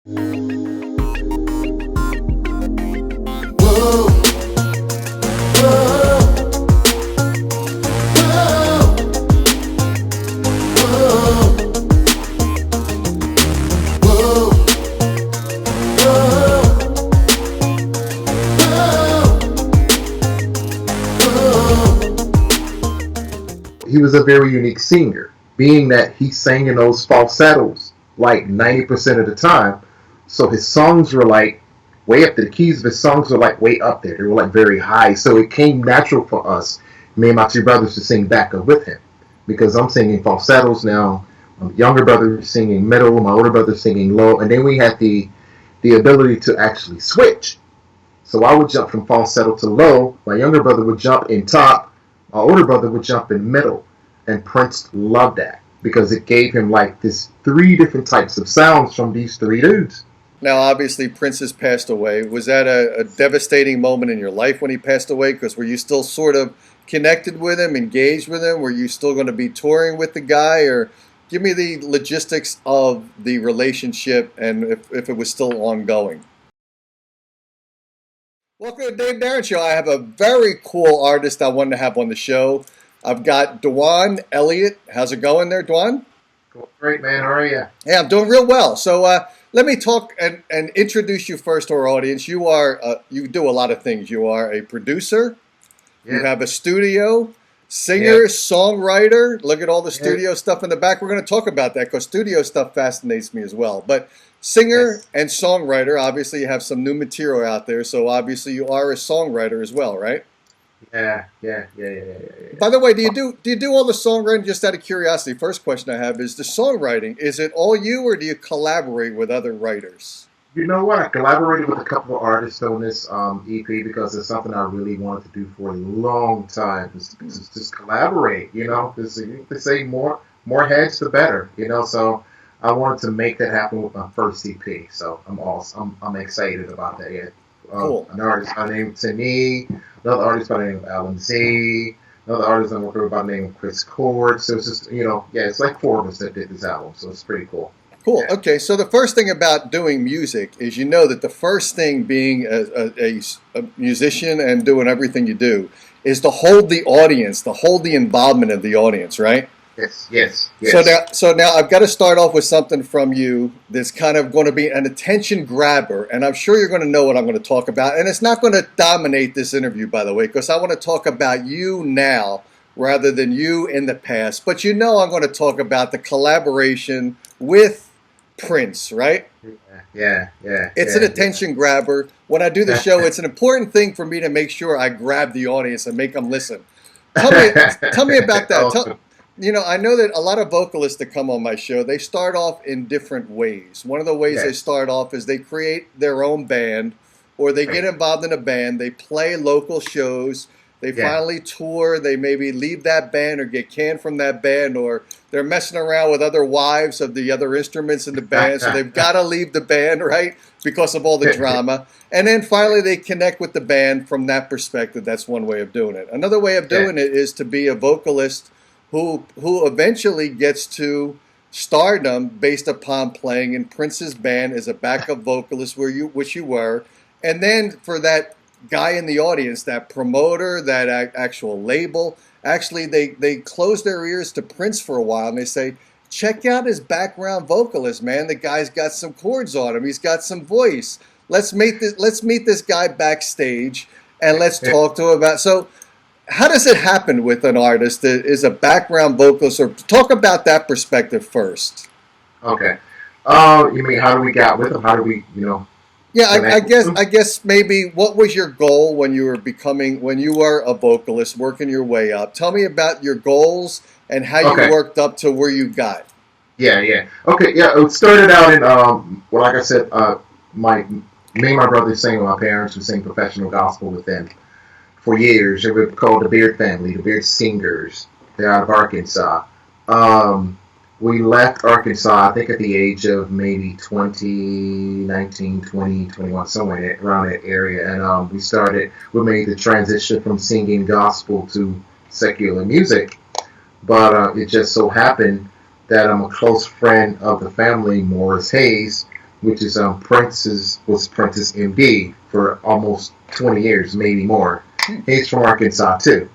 Whoa, whoa, whoa, he was a very unique singer, being that he sang in those falsettos like 90% of the time. So his songs were like way up there. The keys of his songs were like way up there. They were like very high. So it came natural for us, me and my two brothers, to sing backup with him. Because I'm singing falsettos now. My younger brother is singing middle, my older brother is singing low. And then we had the ability to actually switch. So I would jump from falsetto to low. My younger brother would jump in top. My older brother would jump in middle. And Prince loved that because it gave him like this 3 different types of sounds from these 3 dudes. Now, obviously, Prince has passed away. Was that a devastating moment in your life when he passed away? Because were you still sort of connected with him, engaged with him? Were you still going to be touring with the guy? Or give me the logistics of the relationship and if it was still ongoing. Welcome to the Dave Darin Show. I have a very cool artist I wanted to have on the show. I've got DuJuan Elliott. How's it going there, DuJuan? Great, man. How are you? Yeah, I'm doing real well. So let me talk and introduce you first to our audience. You do a lot of things. You are a producer. Yeah. You have a studio, singer, songwriter. Look at all the studio stuff in the back. We're going to talk about that because studio stuff fascinates me as well. But singer and songwriter, obviously you have some new material out there. So obviously you are a songwriter as well, right? Yeah. By the way, do you do all the songwriting? Just out of curiosity, first question I have is the songwriting. Is it all you, or do you collaborate with other writers? You know what? I collaborated with a couple of artists on this EP because it's something I really wanted to do for a long time. Just collaborate, you know. They say more heads, the better, you know. So I wanted to make that happen with my first EP. So I'm excited about that. Yeah. Cool. An artist by the name of Tani, another artist by the name of Alan Z, another artist I'm working with by the name of Chris Cord. So it's just, it's like 4 of us that did this album. So it's pretty cool. Cool. Yeah. Okay. So the first thing about doing music is that the first thing being a musician and doing everything you do is to hold the audience, to hold the involvement of the audience, right? Yes. So now I've got to start off with something from you that's kind of going to be an attention grabber, and I'm sure you're going to know what I'm going to talk about. And it's not going to dominate this interview, by the way, because I want to talk about you now rather than you in the past. But I'm going to talk about the collaboration with Prince, right? Yeah. It's an attention grabber. When I do the show, it's an important thing for me to make sure I grab the audience and make them listen. Tell me about that. Awesome. I know that a lot of vocalists that come on my show, they start off in different ways. One of the ways they start off is they create their own band, or they get involved in a band, they play local shows, they finally tour, they maybe leave that band or get canned from that band, or they're messing around with other wives of the other instruments in the band, so they've got to leave the band, right, because of all the drama. And then finally they connect with the band from that perspective. That's one way of doing it. Another way of doing it is to be a vocalist who eventually gets to stardom based upon playing in Prince's band as a backup vocalist, which you were, and then for that guy in the audience, that promoter, that actual label, actually they close their ears to Prince for a while and they say, check out his background vocalist, man. The guy's got some chords on him. He's got some voice. Let's meet this guy backstage and let's talk to him about. So how does it happen with an artist that is a background vocalist? Or talk about that perspective first. Okay. You mean how do we get with him? How do we, Yeah, I guess maybe what was your goal when you were a vocalist, working your way up? Tell me about your goals and how you worked up to where you got. Yeah. Okay, yeah. It started out in like I said, me and my brother sang with my parents. We sang professional gospel with them for years. They were called the Beard Family, the Beard Singers. They're out of Arkansas. We left Arkansas, I think, at the age of maybe 19, 20, 21, somewhere around that area. And we made the transition from singing gospel to secular music. But it just so happened that I'm a close friend of the family, Morris Hayes, which is Prince's MD for almost 20 years, maybe more. He's from Arkansas too.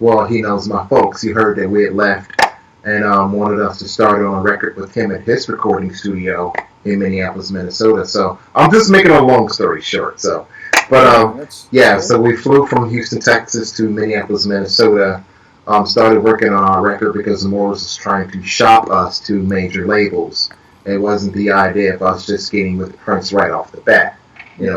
Well, he knows my folks. He heard that we had left and wanted us to start on a record with him at his recording studio in Minneapolis, Minnesota. So I'm just making a long story short. So, but so we flew from Houston, Texas to Minneapolis, Minnesota. Started working on our record because Morris was trying to shop us to major labels. It wasn't the idea of us just getting with Prince right off the bat,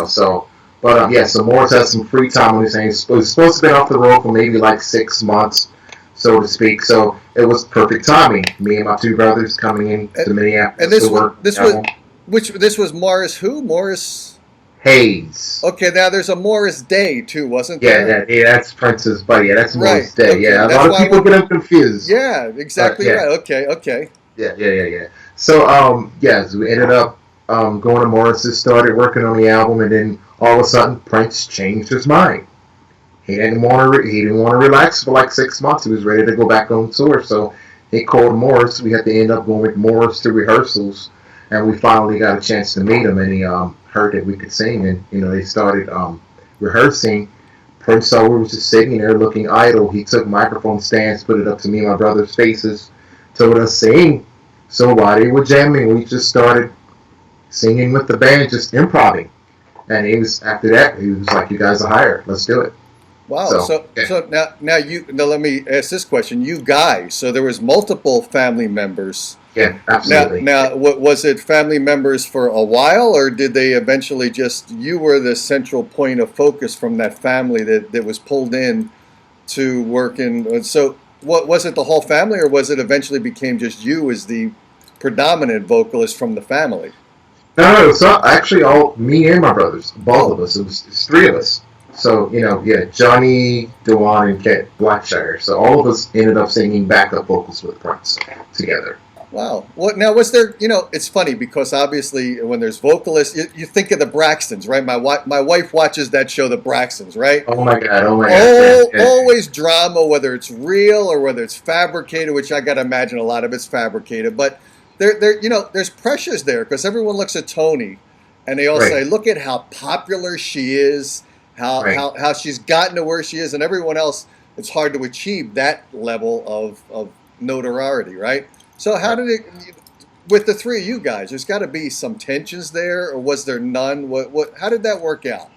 So, but so Morris had some free time on his hands. He was supposed to be off the road for maybe like 6 months, so to speak. So it was perfect timing. Me and my two brothers coming in to Minneapolis to work. This was Morris who? Morris Hayes. Okay, now there's a Morris Day too, wasn't there? Yeah, that's Prince's buddy. Yeah, that's Morris Day. Okay. Yeah, a lot of people get them confused. Yeah, exactly right. Okay. Yeah. So, so we ended up going to Morris's, started working on the album, and then all of a sudden Prince changed his mind. He didn't want to relax for like 6 months. He was ready to go back on tour, so he called Morris. We had to end up going with Morris to rehearsals, and we finally got a chance to meet him, and he heard that we could sing, and they started rehearsing. Prince saw we were just sitting there looking idle. He took microphone stands, put it up to me and my brother's faces, told us sing. So while they were jamming, we just started singing with the band, just improvising. And after that, he was like, "You guys are hired. Let's do it." Wow. So now let me ask this question. You guys, so there was multiple family members. Yeah, absolutely. Now, was it family members for a while, or did they eventually you were the central point of focus from that family that was pulled in to work in? So what was it, the whole family, or was it eventually became just you as the predominant vocalist from the family? No, so actually me and my brothers, both of us, it's three of us. So, Johnny, DuJuan, and Kent Blackshire. So all of us ended up singing backup vocals with Prince together. Wow. Now, was there, it's funny because obviously when there's vocalists, you think of the Braxtons, right? My wife watches that show, The Braxtons, right? Oh my God. Always drama, whether it's real or whether it's fabricated, which I got to imagine a lot of it's fabricated. But there's pressures there because everyone looks at Toni and they all say, look at how popular she is, how she's gotten to where she is, and everyone else, it's hard to achieve that level of notoriety, right? So how did it, with the three of you guys, there's got to be some tensions there, or was there none? How did that work out?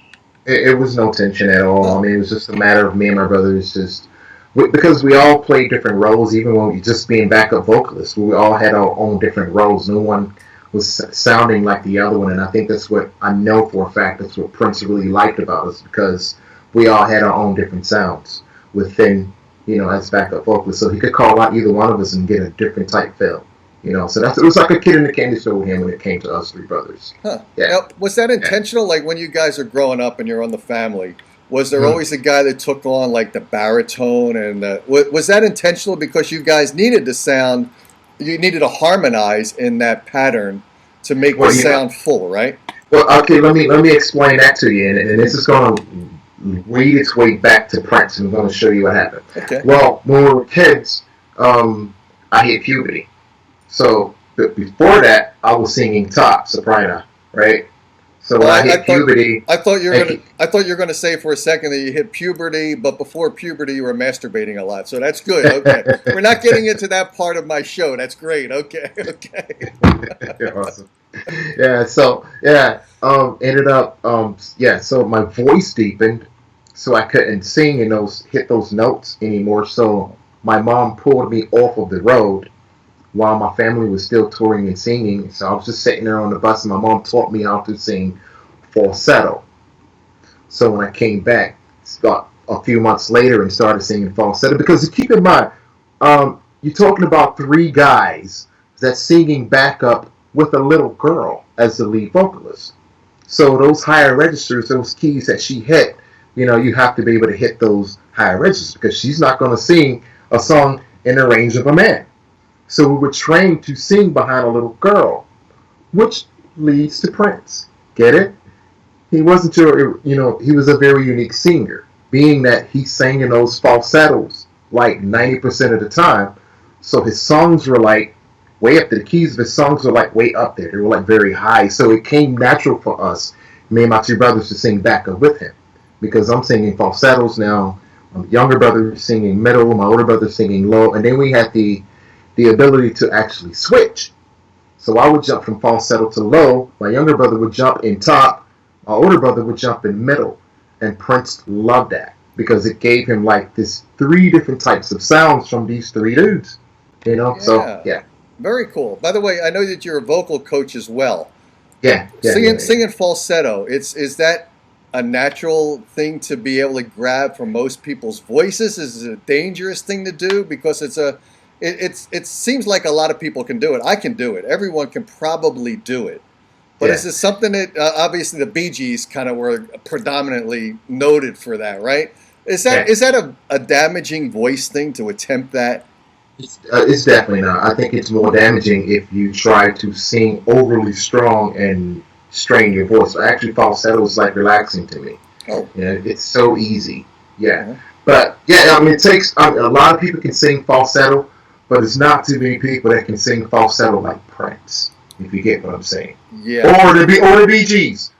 It was no tension at all. I mean, it was just a matter of me and my brothers because we all played different roles, even when we just being backup vocalists. We all had our own different roles. No one was sounding like the other one, and I think that's what I know for a fact. That's what Prince really liked about us, because we all had our own different sounds within, as backup vocalists. So he could call out either one of us and get a different type feel. So it was like a kid in the candy store with him when it came to us three brothers. Huh. Yeah. Now, was that intentional? Like when you guys are growing up and you're on the family, was there always a guy that took on like the baritone, and was that intentional because you guys needed to sound, you needed to harmonize in that pattern to make the sound full, right? Well, okay, let me explain that to you, and this is going to read its way back to Prince, and I'm going to show you what happened. Okay. Well, when we were kids, I hit puberty. So before that, I was singing top soprano, right? So when I hit puberty, I thought you were going to say for a second that you hit puberty, but before puberty you were masturbating a lot. So that's good. Okay, we're not getting into that part of my show. That's great. Okay. Awesome. Ended up, so my voice deepened, so I couldn't sing and hit those notes anymore. So my mom pulled me off of the road while my family was still touring and singing. So I was just sitting there on the bus, and my mom taught me how to sing falsetto. So when I came back about a few months later and started singing falsetto, because keep in mind, you're talking about three guys that's singing backup with a little girl as the lead vocalist. So those higher registers, those keys that she hit, you have to be able to hit those higher registers, because she's not going to sing a song in the range of a man. So we were trained to sing behind a little girl, which leads to Prince. Get it? He wasn't he was a very unique singer, being that he sang in those falsettos like 90% of the time. So his songs were like way up there. The keys of his songs were like way up there. They were like very high. So it came natural for us, me and my two brothers, to sing backup with him. Because I'm singing falsettos now. My younger brother is singing middle, my older brother is singing low, and then we had the ability to actually switch. So I would jump from falsetto to low, my younger brother would jump in top, my older brother would jump in middle. And Prince loved that because it gave him like this 3 different types of sounds from these 3 dudes. You know? Yeah. So yeah. Very cool. By the way, I know that you're a vocal coach as well. Yeah. Singing falsetto, is that a natural thing to be able to grab from most people's voices? Is it a dangerous thing to do? Because it seems like a lot of people can do it. I can do it. Everyone can probably do it. But is this something that obviously the Bee Gees kind of were predominantly noted for that, right? Is that a damaging voice thing to attempt that? It's definitely not. I think it's more damaging if you try to sing overly strong and strain your voice. Actually, falsetto is like relaxing to me. Oh, you know, it's so easy. Yeah, but yeah, I mean, it takes a lot of people can sing falsetto, but it's not too many people that can sing falsetto like Prince. If you get what I'm saying. Yeah. Or the Bee Gees,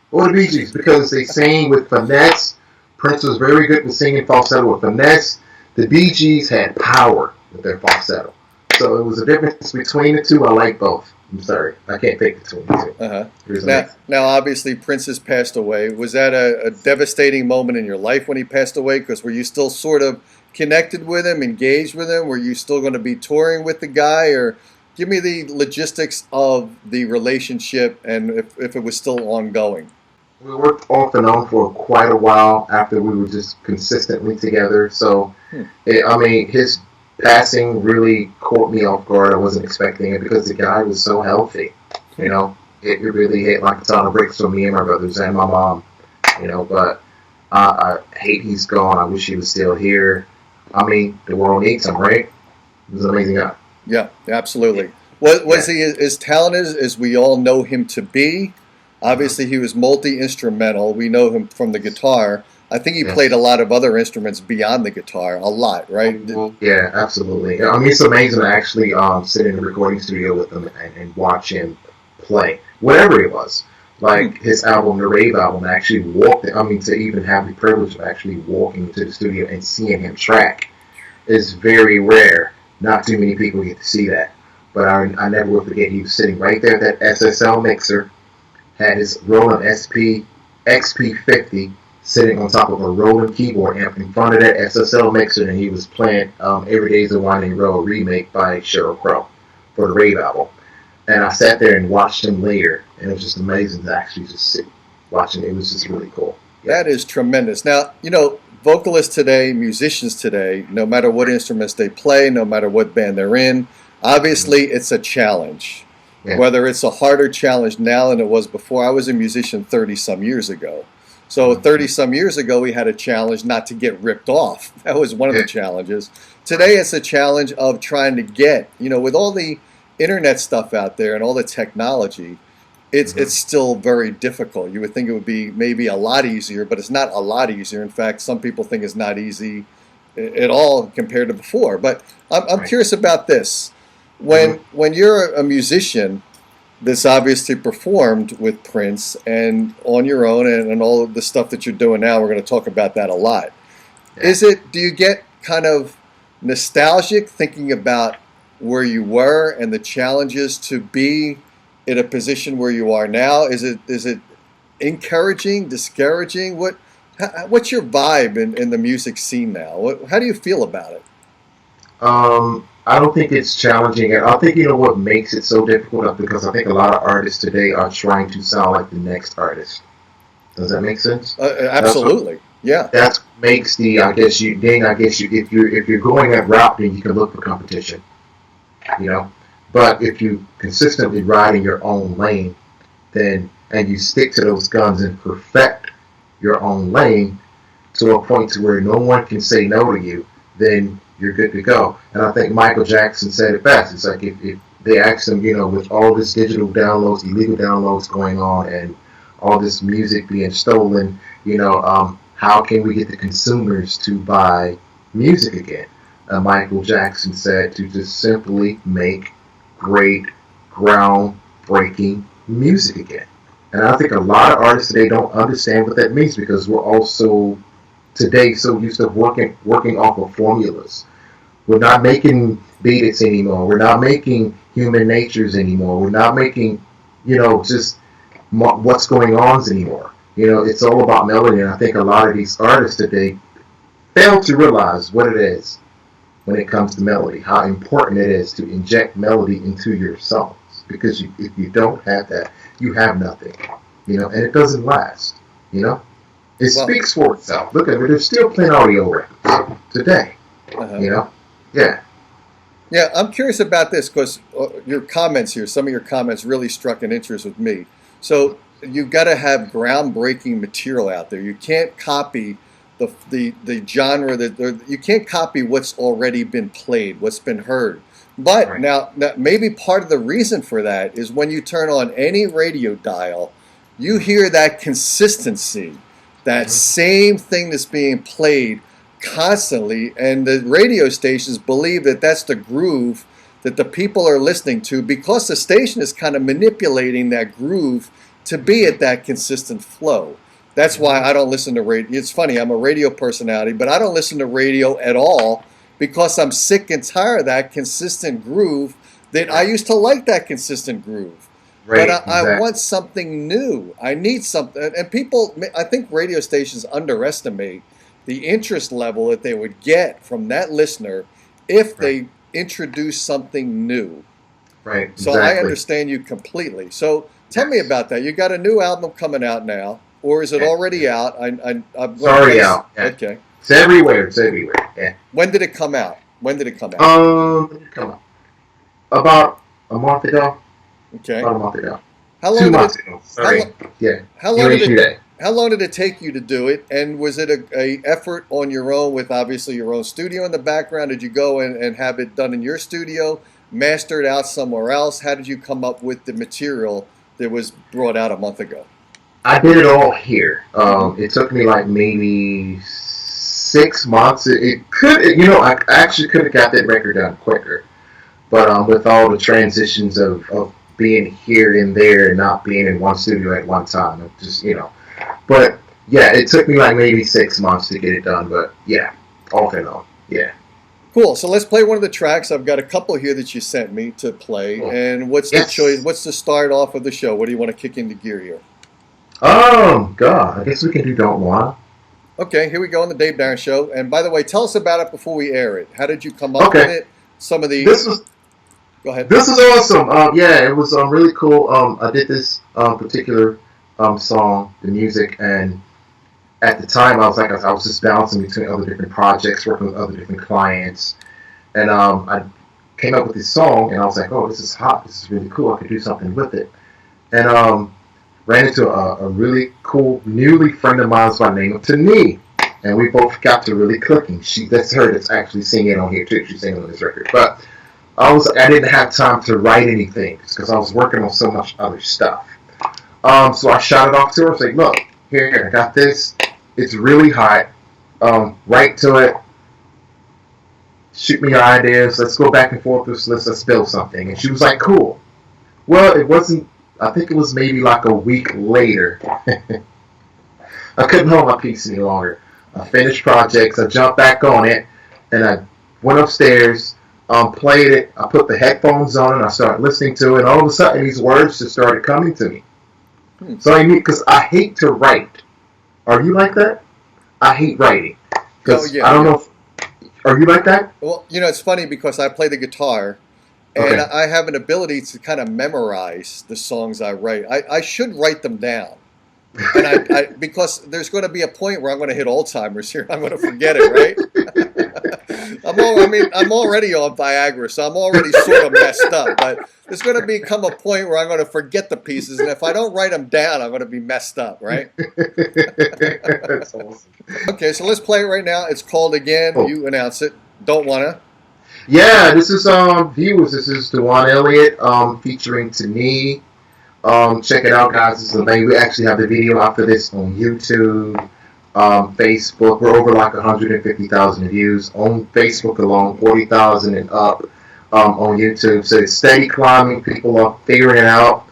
because they sing with finesse. Prince was very good with singing falsetto with finesse. The Bee Gees had power with their falsetto. So it was a difference between the two. I like both. I'm sorry, I can't pick between the two. Now, obviously, Prince has passed away. Was that a devastating moment in your life when he passed away? Because were you still sort of connected with him, engaged with him? Were you still going to be touring with the guy? Or give me the logistics of the relationship and if it was still ongoing. We worked off and on for quite a while after we were just consistently together. So, his passing really caught me off guard. I wasn't expecting it because the guy was so healthy. You know, it really hit like a ton of bricks for me and my brothers and my mom. You know, but I hate he's gone. I wish he was still here. I mean, the world needs him, right? He was an amazing guy. Yeah, absolutely. Was he as talented as we all know him to be? Obviously, he was multi-instrumental. We know him from the guitar. I think he played a lot of other instruments beyond the guitar, a lot, right? Yeah, absolutely. I mean, it's amazing to actually sit in a recording studio with him and watch him play, whatever it was. Like his album, the Rave album, actually to even have the privilege of actually walking to the studio and seeing him track is very rare. Not too many people get to see that. But I never will forget, he was sitting right there at that SSL mixer, had his Roland XP50 sitting on top of a Roland keyboard amp in front of that SSL mixer, and he was playing Every Day's a Winding Road remake by Sheryl Crow for the Rave album. And I sat there and watched him later, and it was just amazing to actually just sit watching. It was just really cool. Yeah. That is tremendous. Now, vocalists today, musicians today, no matter what instruments they play, no matter what band they're in, obviously it's a challenge. Yeah. Whether it's a harder challenge now than it was before. I was a musician 30-some years ago. So 30-some years ago, we had a challenge not to get ripped off. That was one of the challenges. Today, it's a challenge of trying to get, with all the internet stuff out there and all the technology, it's still very difficult. You would think it would be maybe a lot easier, but it's not a lot easier. In fact, some people think it's not easy at all compared to before. But I'm curious about this. When you're a musician that's obviously performed with Prince and on your own and all of the stuff that you're doing now, we're going to talk about that a lot. Yeah. Do you get kind of nostalgic thinking about where you were and the challenges to be in a position where you are now? Is it encouraging, discouraging? What's your vibe in the music scene now? How do you feel about it? I don't think it's challenging. I think what makes it so difficult because I think a lot of artists today are trying to sound like the next artist. Does that make sense? Absolutely. Yeah. That makes if you're going that route, then you can look for competition. But if you consistently ride in your own lane, and you stick to those guns and perfect your own lane to a point to where no one can say no to you, then you're good to go. And I think Michael Jackson said it best. It's like if they asked him, with all this digital downloads, illegal downloads going on, and all this music being stolen, how can we get the consumers to buy music again? Michael Jackson said to just simply make great, groundbreaking music again. And I think a lot of artists today don't understand what that means because we're also today so used to working off of formulas. We're not making beats anymore. We're not making human natures anymore. We're not making, just what's going on anymore. It's all about melody. And I think a lot of these artists today fail to realize what it is when it comes to melody, how important it is to inject melody into your songs. Because if you don't have that, you have nothing. And it doesn't last. It speaks for itself. Look at it. They're still playing audio records today. Yeah. Yeah, I'm curious about this because your comments here, some of your comments really struck an interest with me. So you've got to have groundbreaking material out there. You can't copy the genre you can't copy what's already been played, what's been heard. But Right. now maybe part of the reason for that is when you turn on any radio dial, you hear that consistency, that same thing that's being played constantly, and the radio stations believe that that's the groove that the people are listening to because the station is kind of manipulating that groove to be at that consistent flow. That's why I don't listen to radio. It's funny, I'm a radio personality, but I don't listen to radio at all because I'm sick and tired of that consistent groove that I used to like that consistent groove. Right, But I want something new. I need something. And people, I think radio stations underestimate the interest level that they would get from that listener if they introduce something new. Right. So I understand you completely. So tell me about that. You got a new album coming out now, or is it already out? It's already out. Yeah. Okay. It's everywhere. Yeah. When did it come out? When did it come out? About a month ago. Okay. About a month ago. How long 2 did months it, ago. Sorry. Yeah. How long did it take you to do it? And was it a effort on your own with obviously your own studio in the background? Did you go and have it done in your studio, mastered out somewhere else? How did you come up with the material that was brought out a month ago? I did it all here. It took me like maybe 6 months. I actually could have got that record done quicker. But with all the transitions of being here and there and not being in one studio at one time, it just, But, yeah, it took me like maybe 6 months to get it done. But, yeah, off and on. Yeah. Cool. So let's play one of the tracks. I've got a couple here that you sent me to play. Cool. And what's the choice? What's the start off of the show? What do you want to kick into gear here? God. I guess we can do Don't Wanna. Okay, here we go on the Dave Darin Show. And by the way, tell us about it before we air it. How did you come up with it? Some of the... Go ahead. This is awesome. It was really cool. I did this particular song, the music, and at the time I was just bouncing between other different projects, working with other different clients, and I came up with this song, and I was like, oh, this is hot. This is really cool. I could do something with it, and ran into a really cool newly friend of mine by the name of Tani, and we both got to really clicking. That's her that's actually singing on here too. She's singing on this record, but I didn't have time to write anything because I was working on so much other stuff. So I shot it off to her. I was like, look, here, I got this. It's really hot. Write to it. Shoot me your ideas. Let's go back and forth. Let's build something. And she was like, cool. Well, it wasn't, I think it was maybe like a week later. I couldn't hold my peace any longer. I finished projects. I jumped back on it. And I went upstairs. Played it. I put the headphones on and I started listening to it. And all of a sudden, these words just started coming to me. So because I hate to write. Are you like that? I hate writing. Because I don't know. Are you like that? Well, it's funny because I play the guitar, and I have an ability to kind of memorize the songs I write. I should write them down. And because there's going to be a point where I'm going to hit Alzheimer's here. I'm going to forget it, right? I'm already on Viagra, so I'm already sort of messed up. But there's going to become a point where I'm going to forget the pieces, and if I don't write them down, I'm going to be messed up, right? That's awesome. Okay, so let's play it right now. It's called again. Oh. You announce it. Don't Wanna. Yeah, this is viewers. This is DuJuan Elliott featuring Tani. Check it out, guys. This is amazing. We actually have the video after this on YouTube, Facebook. We're over like 150,000 views on Facebook alone, 40,000 and up. on YouTube. So it's steady climbing. People are figuring it out.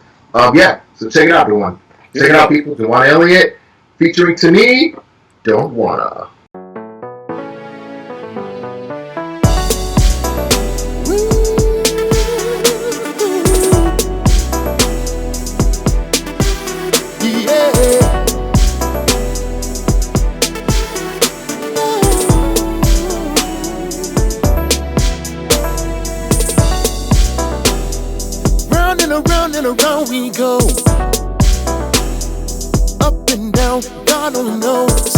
Yeah, so check it out, DuJuan. Check it out, people. DuJuan Elliott featuring To Me, Don't Wanna. Around we go, up and down, God only knows.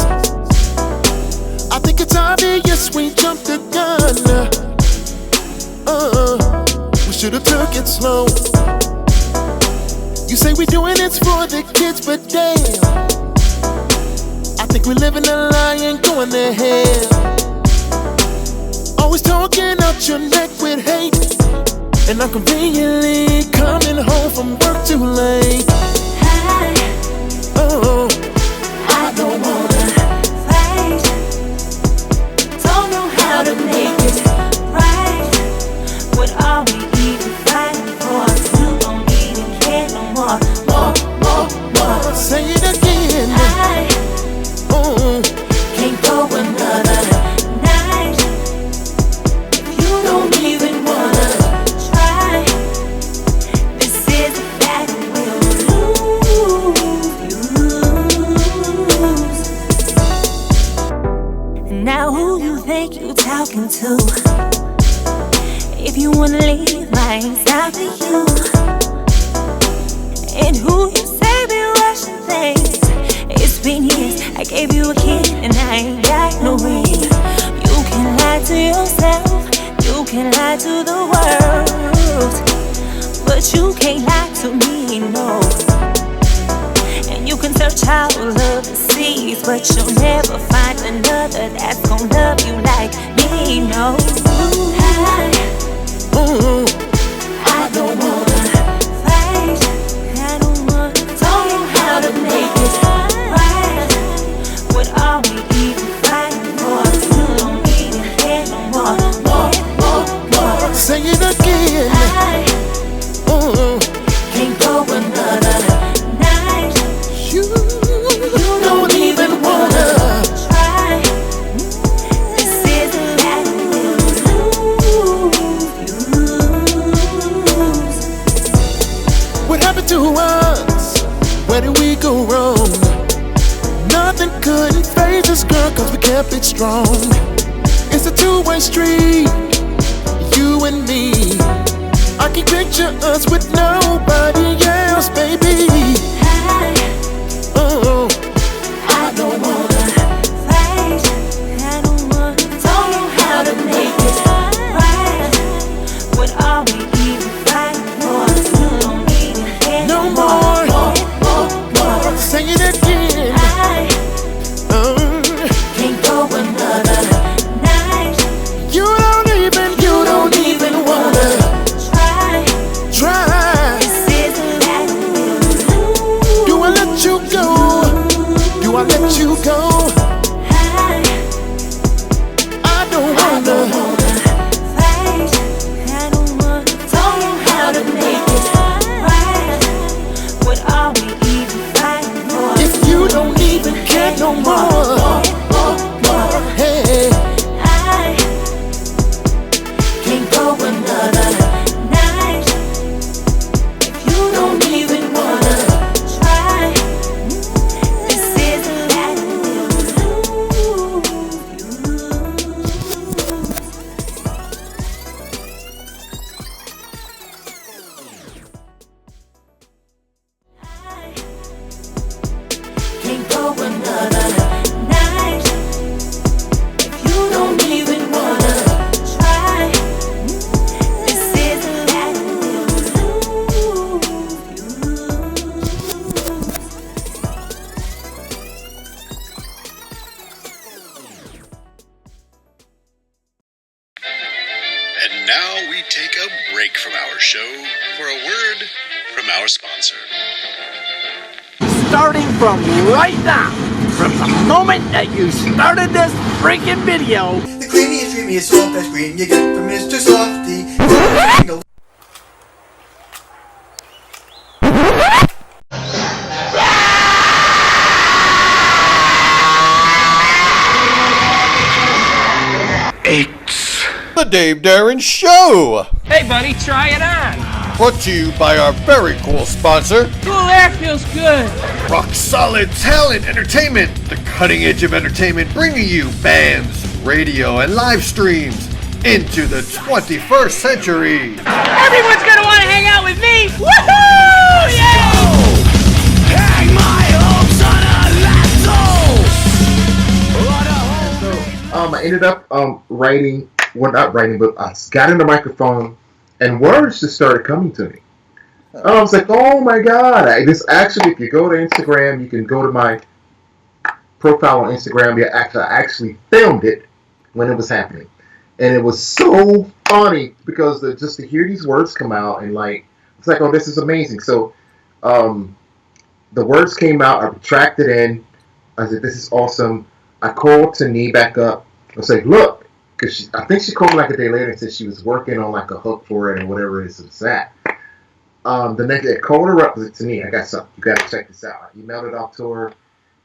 I think it's obvious we jumped the gun. We should've took it slow. You say we doing it for the kids, but damn, I think we're living a lie and going to hell. Always talking out your neck with hate, and I'm conveniently coming home from work too late. I don't wanna fight. Don't know how to make it right. What are we even fighting for? You don't even care no more. More. Say it again. I can't go another night. You don't even wanna. Now who you think you talking to? If you wanna leave, mine's out to you. And who you say been rushing things? It's been years, I gave you a kid and I ain't got no ring. You can lie to yourself, you can lie to the world, but you can't lie to me, no. And you can search all of the seas, but you'll never find another that's gonna love you like me, no. I don't wanna fight. Don't know how to make it right. What are we even fighting for? You don't even care no more. Say it again. I can't go another night. You don't even wanna try. This is a battle we'll lose. What happened to us? Where did we go wrong? Nothing couldn't phase us, girl, cause we kept it strong. It's a two-way street, you and me. I can picture us with nobody else, baby. I don't wanna fight. Don't know how to make it right. What are we even fighting for? You don't even care No more. Say it again. I can't go another night. You don't even wanna try. This is a battle we'll lose. Do I let you go? Do I let you go? I don't wanna. Fight. Don't know how to make it right. What are we even fighting for? If you don't even care no more. Hey, I can't go another night. If you don't even wanna try, this is a battle we'll lose. Can't go another night. If you don't even wanna try, this is a battle we'll lose. And now we take a break from our show for a word from our sponsor. Starting from right now, from the moment that you started this freaking video, creamiest, dreamiest, soft ice cream you get from Mr. Softy. The Dave Darin Show! Hey buddy, try it on! Brought to you by our very cool sponsor, Cool air feels good! Rock Solid Talent Entertainment, the cutting edge of entertainment, bringing you bands, radio, and live streams into the 21st century. Everyone's gonna want to hang out with me! Woohoo! Yeah! Hang my hopes on a lasso. I ended up writing, well, not writing, but I got in the microphone and words just started coming to me. I was like, oh my God. This actually, if you go to Instagram, you can go to my profile on Instagram. I actually filmed it when it was happening. And it was so funny because just to hear these words come out and it's like, oh, this is amazing. So the words came out, I tracked it in. I said, this is awesome. I called Tani back up. I was like, look, because I think she called me like a day later and said she was working on like a hook for it and whatever it is it's at. The next day, I called her up. I said, Tani, I got something. You got to check this out. I emailed it off to her.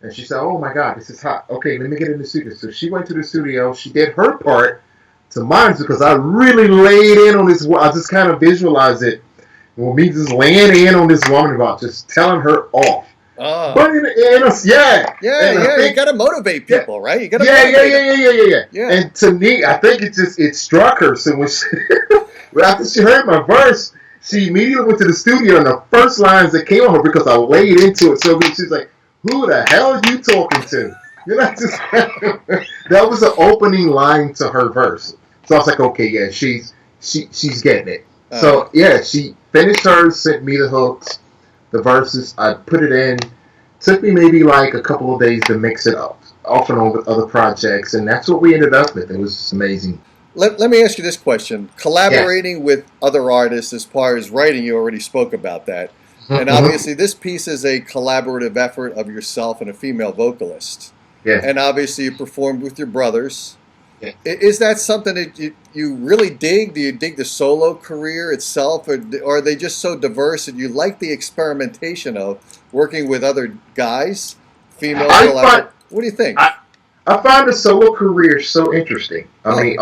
And she said, oh my God, this is hot. Okay, let me get in the studio. So she went to the studio. She did her part to mine because I really laid in on this. I just kind of visualized it. Well, me just laying in on this woman about just telling her off. But you got to motivate people, right? You got to yeah. And to me, I think it struck her. So when after she heard my verse, she immediately went to the studio, and the first lines that came on her because I laid into it so good. She's like, "Who the hell are you talking to?" You know, that was the opening line to her verse. So I was like, "Okay, yeah, she's getting it." So yeah, she finished hers, sent me the hooks, the verses. I put it in. Took me maybe like a couple of days to mix it up, off and on with other projects, and that's what we ended up with. It was amazing. Let me ask you this question. Collaborating with other artists as far as writing, you already spoke about that. And obviously this piece is a collaborative effort of yourself and a female vocalist. Yeah. And obviously you performed with your brothers. Yeah. Is that something that you really dig? Do you dig the solo career itself? Or are they just so diverse that you like the experimentation of working with other guys? Female collaborators? What do you think? I find the solo career so interesting. I mean,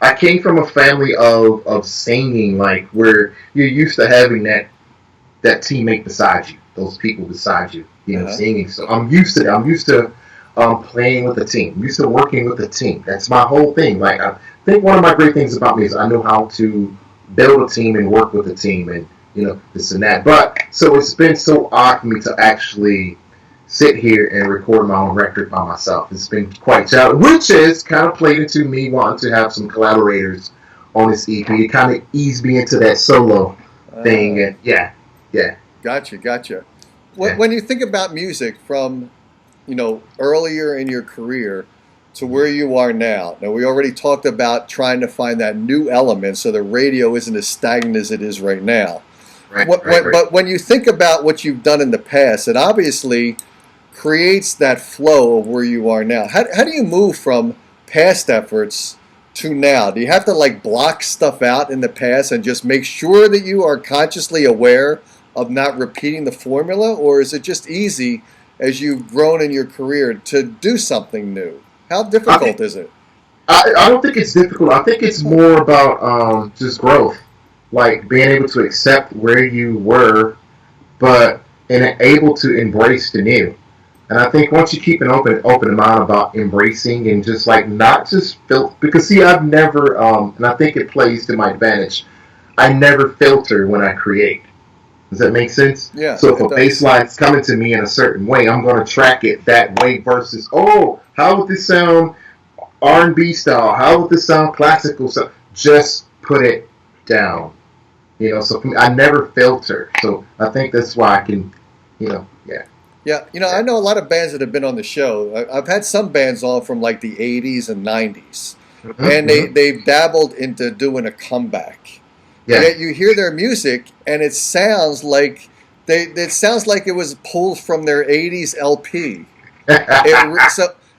I came from a family of singing, like where you're used to having that teammate beside you, those people beside you, singing. So I'm used to that. I'm used to playing with a team. I'm used to working with a team. That's my whole thing. Like I think one of my great things about me is I know how to build a team and work with a team, and this and that. But so it's been so odd for me to actually sit here and record my own record by myself. It's been quite challenging, which is kind of played into me wanting to have some collaborators on this EP. It kind of eased me into that solo thing, and yeah. Gotcha. When you think about music from, earlier in your career to where you are now. Now, we already talked about trying to find that new element so the radio isn't as stagnant as it is right now. Right. But when you think about what you've done in the past, it obviously creates that flow of where you are now. How do you move from past efforts to now? Do you have to block stuff out in the past and just make sure that you are consciously aware of not repeating the formula? Or is it just easy as you've grown in your career to do something new? How difficult is it? I don't think it's difficult. I think it's more about just growth, like being able to accept where you were, and able to embrace the new. And I think once you keep an open mind about embracing and just not just filter, because I've never, and I think it plays to my advantage, I never filter when I create. Does that make sense? Yeah. So if a bass line's coming to me in a certain way, I'm going to track it that way versus, how would this sound R&B style? How would this sound classical? So just put it down. So for me, I never filter. So I think that's why I can, yeah. Yeah, I know a lot of bands that have been on the show. I've had some bands on from the 80s and 90s. And they've dabbled into doing a comeback. Yeah. Yet you hear their music and it sounds like it was pulled from their 80s LP.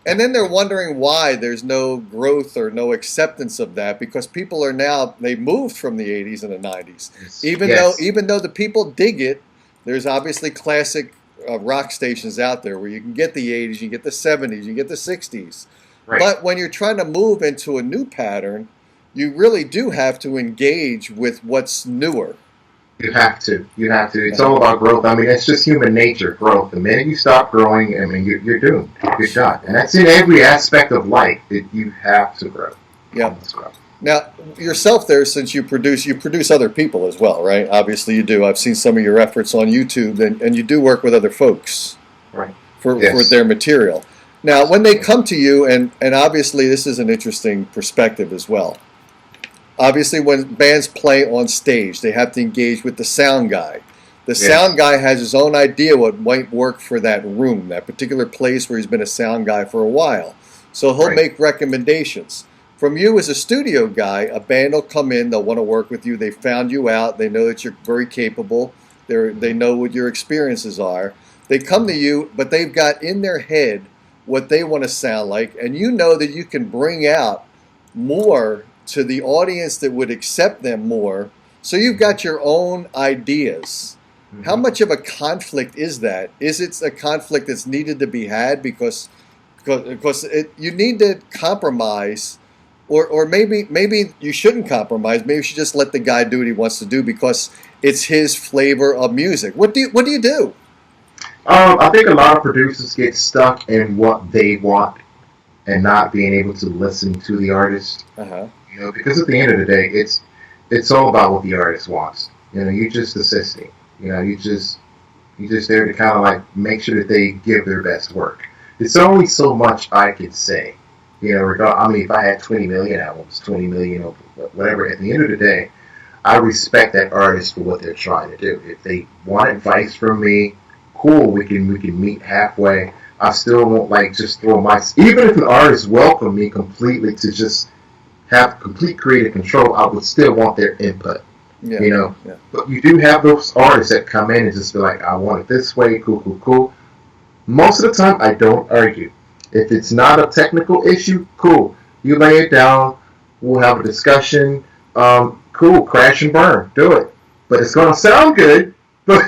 And then they're wondering why there's no growth or no acceptance of that, because people are now, they moved from the 80s and the 90s. Even though the people dig it, there's obviously classic rock stations out there where you can get the 80s, you get the 70s, you get the 60s. Right. But when you're trying to move into a new pattern, you really do have to engage with what's newer. You have to. It's all about growth. I mean, it's just human nature, growth. The minute you stop growing, I mean, you're doomed. You're done. And that's in every aspect of life that you have to grow. Yeah. Now, yourself there, since you produce other people as well, right? Obviously you do. I've seen some of your efforts on YouTube, and you do work with other folks. Right. For their material. Now, when they come to you, and obviously this is an interesting perspective as well. Obviously, when bands play on stage, they have to engage with the sound guy. The sound guy has his own idea what might work for that room, that particular place where he's been a sound guy for a while. So he'll make recommendations. From you as a studio guy, a band will come in, they'll want to work with you, they found you out, they know that you're very capable, they know what your experiences are. They come to you, but they've got in their head what they want to sound like, and you know that you can bring out more to the audience that would accept them more. So you've got your own ideas. Mm-hmm. How much of a conflict is that? Is it a conflict that's needed to be had because you need to compromise, or maybe you shouldn't compromise. Maybe you should just let the guy do what he wants to do because it's his flavor of music. What do you do? I think a lot of producers get stuck in what they want and not being able to listen to the artist. Uh-huh. You know, because at the end of the day, it's all about what the artist wants. You know, you're just assisting. You know, you're just there to kind of like make sure that they give their best work. It's only so much I could say. You know, if I had 20 million albums, 20 million or whatever, at the end of the day, I respect that artist for what they're trying to do. If they want advice from me, cool, we can meet halfway. I still won't just throw even if an artist welcomed me completely to just have complete creative control, I would still want their input. Yeah, you know, but you do have those artists that come in and just be like, I want it this way, cool. Most of the time, I don't argue. If it's not a technical issue, cool. You lay it down, we'll have a discussion. Cool, crash and burn, do it. But it's going to sound good. But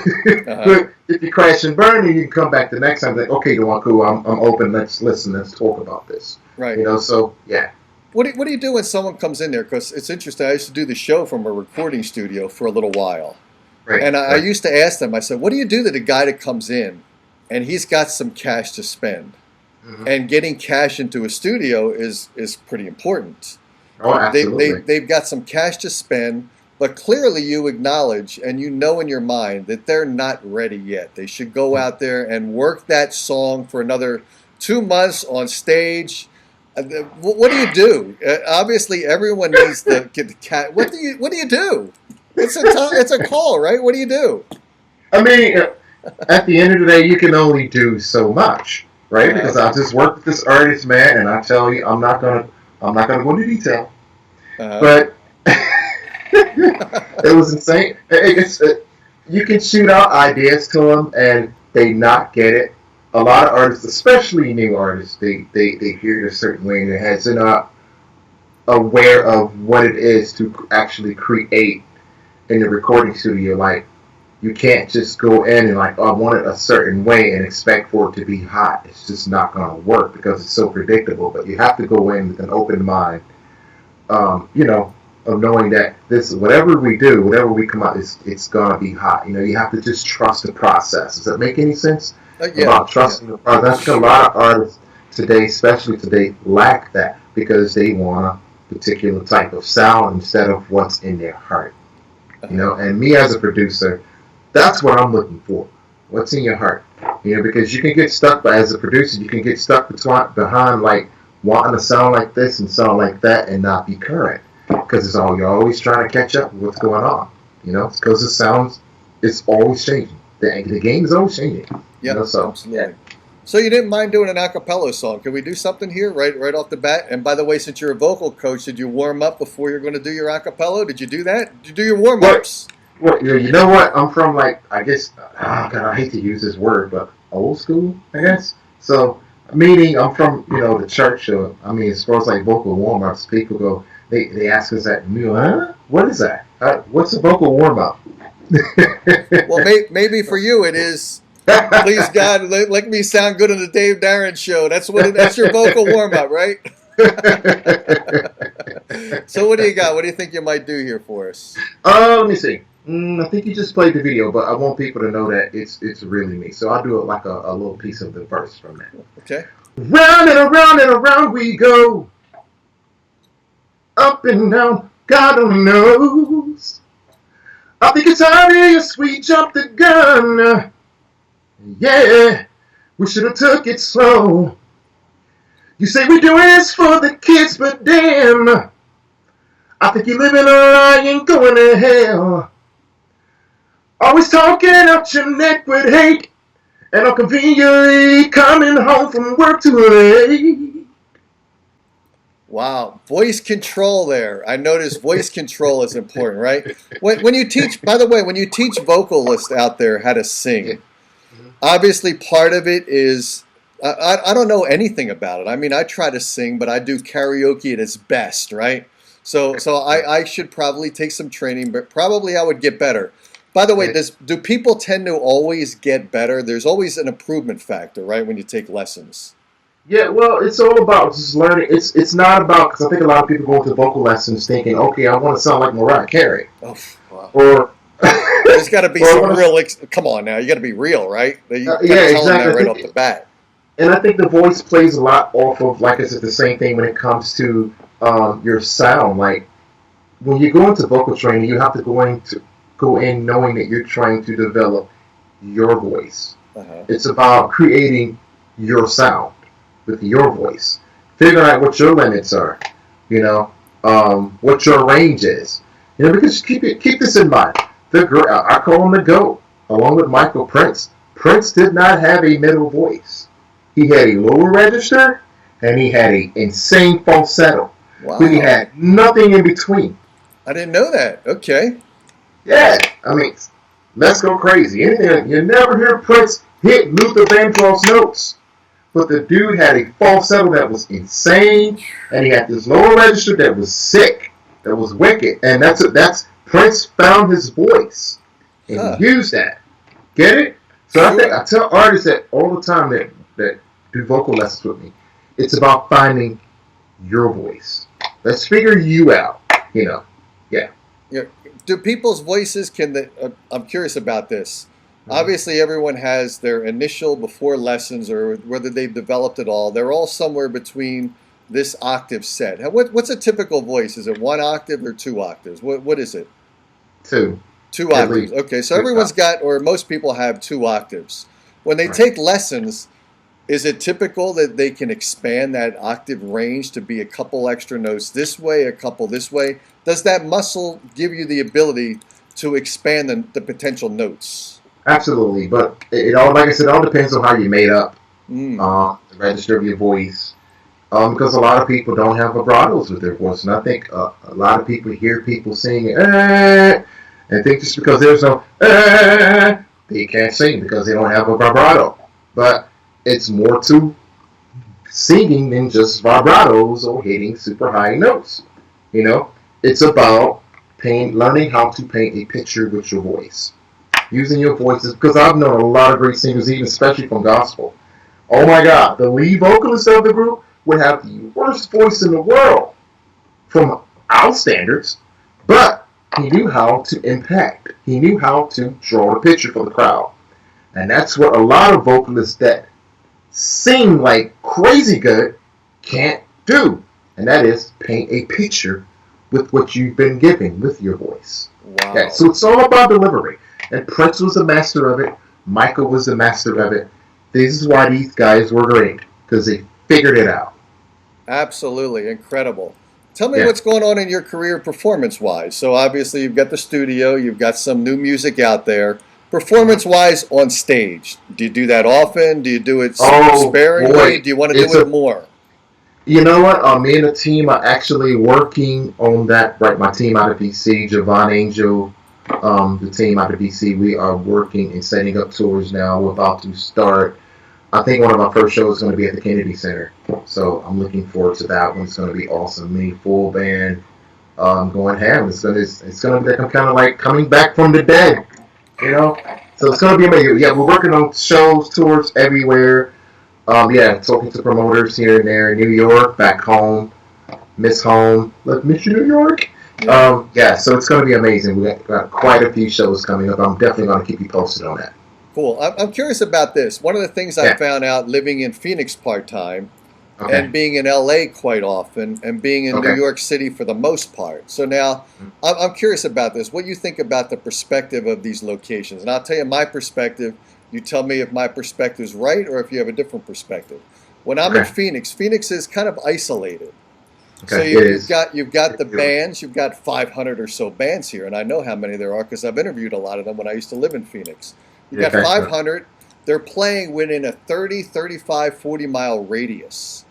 if you crash and burn, then you can come back the next time. Like, okay, DuJuan, cool. I'm open. Let's listen. Let's talk about this. Right. You know. So yeah. What do you do when someone comes in there? Because it's interesting. I used to do the show from a recording studio for a little while, right? And I used to ask them. I said, "What do you do to the guy that comes in, and he's got some cash to spend, and getting cash into a studio is pretty important. Oh, absolutely. They've got some cash to spend." But clearly you acknowledge and you know in your mind that they're not ready yet. They should go out there and work that song for another 2 months on stage. What do you do? Obviously everyone needs to get the cat. What do you do? It's a call, right? What do you do? I mean, at the end of the day, you can only do so much, right? Because I just work with this artist, man, and I tell you, I'm not gonna go into detail, but. It was insane. You can shoot out ideas to them and they not get it. A lot of artists, especially new artists, they hear it a certain way in their heads. They're not aware of what it is to actually create in the recording studio. Like, you can't just go in and I want it a certain way and expect for it to be hot. It's just not going to work because it's so predictable. But you have to go in with an open mind. Of knowing that whatever we come out, it's gonna be hot. You know, you have to just trust the process. Does that make any sense? About trusting the process. That's a lot of artists today, especially today, lack that because they want a particular type of sound instead of what's in their heart. You know, and me as a producer, that's what I'm looking for. What's in your heart? You know, because you can get stuck, but as a producer, you can get stuck behind wanting to sound like this and sound like that and not be current. Because you're always trying to catch up with what's going on, you know. Because it's always changing. The game is always changing. Yeah, absolutely. Yeah. So you didn't mind doing an a cappella song? Can we do something here right off the bat? And by the way, since you're a vocal coach, did you warm up before you're going to do your a cappella? Did you do that? Did you do your warm ups? Well, you know what? I'm from I guess I hate to use this word, but old school, I guess. So Meaning, I'm from the church. I mean, as far as like vocal warm ups, people go. They ask us that. Huh? What is that? What's a vocal warm up? Well, maybe for you it is. Please God, let me sound good on the Dave Darin show. That's your vocal warm up, right? So what do you got? What do you think you might do here for us? Let me see. I think you just played the video, but I want people to know that it's really me. So I'll do it like a little piece of the verse from that. Okay. Round and around we go. Up and down, God only knows. I think it's obvious we jumped the gun. Yeah, we should have took it slow. You say we're doing this for the kids, but damn, I think you're living a lie and going to hell. Always talking out your neck with hate, and I'm conveniently coming home from work too late. Wow, voice control there. I noticed voice control is important, right? When you teach, by the way, when you teach vocalists out there how to sing, obviously part of it is, I don't know anything about it. I mean, I try to sing, but I do karaoke at its best, right? So I should probably take some training, but probably I would get better. By the way, do people tend to always get better? There's always an improvement factor, right, when you take lessons. Yeah, well, it's all about just learning. It's not about, because I think a lot of people go into vocal lessons thinking, okay, I want to sound like Mariah Carey. Oh, wow. Or there's got to be some real. Come on now, you got to be real, right? Yeah, exactly. That right off the bat. And I think the voice plays a lot off of, like I said, the same thing when it comes to your sound. Like when you go into vocal training, you have to go in knowing that you're trying to develop your voice. It's about creating your sound with your voice, figuring out what your limits are, what your range is, because keep this in mind. I call him the GOAT, along with Michael Prince. Prince did not have a middle voice. He had a lower register, and he had an insane falsetto. Wow. But he had nothing in between. I didn't know that. Okay. Yeah, I mean, let's go crazy. Anything you never hear Prince hit Luther Vandross notes. But the dude had a falsetto that was insane, and he had this lower register that was sick, that was wicked, and that's Prince found his voice and used that. Get it? So I tell artists that all the time that do vocal lessons with me. It's about finding your voice. Let's figure you out. Yeah. Do people's voices I'm curious about this. Obviously, everyone has their initial before lessons, or whether they've developed it all. They're all somewhere between this octave set. What's a typical voice? Is it 1 octave or 2 octaves? What is it? 2. 2 octaves. Okay, so everyone's got, or most people have 2 octaves. When they take lessons, is it typical that they can expand that octave range to be a couple extra notes this way, a couple this way? Does that muscle give you the ability to expand the potential notes? Absolutely, but it all, like I said, it all depends on how you made up the register of your voice. Because a lot of people don't have vibratos with their voice, and I think a lot of people hear people singing and think just because there's no they can't sing because they don't have a vibrato. But it's more to singing than just vibratos or hitting super high notes. It's about learning how to paint a picture with your voice. Using your voices, because I've known a lot of great singers, even especially from gospel. Oh my God, the lead vocalist of the group would have the worst voice in the world from our standards, but he knew how to impact. He knew how to draw the picture for the crowd. And that's what a lot of vocalists that sing like crazy good can't do. And that is paint a picture with what you've been given with your voice. Wow. Okay, so it's all about delivery. And Prince was the master of it. Michael was the master of it. This is why these guys were great, because they figured it out. Absolutely. Incredible. Tell me what's going on in your career performance-wise. So obviously you've got the studio, you've got some new music out there. Performance-wise on stage, do you do that often? Do you do it sparingly? Do you want to do it more? You know what? Me and the team are actually working on that. Right, my team out of DC, DuJuan Angel, the team out of DC, we are working and setting up tours now. We're about to start I think one of my first shows is going to be at the Kennedy Center. So I'm looking forward to that one. It's going to be awesome. Me, full band, going ham. It's going to be like I'm kind of like coming back from the dead, you know. So it's going to be amazing. Yeah, we're working on shows, tours everywhere. Yeah, talking to promoters here and there in New York, back home, miss home, miss you, New York. Yeah, so it's going to be amazing. We got quite a few shows coming up. I'm definitely going to keep you posted on that. Cool. I'm curious about this. One of the things I found out living in Phoenix part-time and being in LA quite often and being in New York City for the most part. So now I'm curious about this. What do you think about the perspective of these locations? And I'll tell you my perspective. You tell me if my perspective is right or if you have a different perspective. When I'm in Phoenix, Phoenix is kind of isolated. So you've got the bands. You've got 500 or so bands here. And I know how many there are because I've interviewed a lot of them when I used to live in Phoenix. You've got 500. They're playing within a 30, 35, 40-mile radius.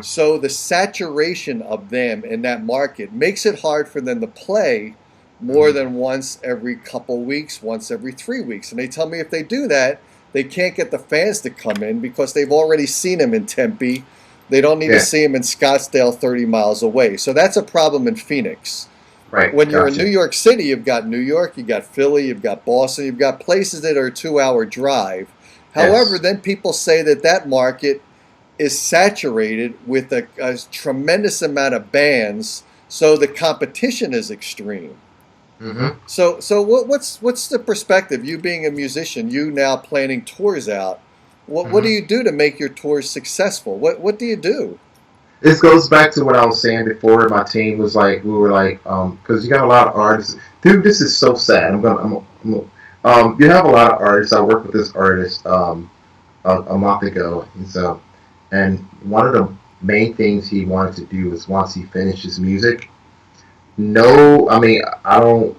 So the saturation of them in that market makes it hard for them to play more than once every couple weeks, once every 3 weeks. And they tell me if they do that, they can't get the fans to come in because they've already seen them in Tempe. They don't need to see them in Scottsdale 30 miles away. So that's a problem in Phoenix. Right. When you're in New York City, you've got New York, you've got Philly, you've got Boston, you've got places that are a 2-hour drive. However, then people say that market is saturated with a tremendous amount of bands, so the competition is extreme. So what's the perspective? You being a musician, you now planning tours out. What do you do to make your tours successful? What do you do? This goes back to what I was saying before. My team was like, we were like, because you got a lot of artists. Dude, this is so sad. You have a lot of artists. I worked with this artist a month ago, and one of the main things he wanted to do was once he finished his music. I don't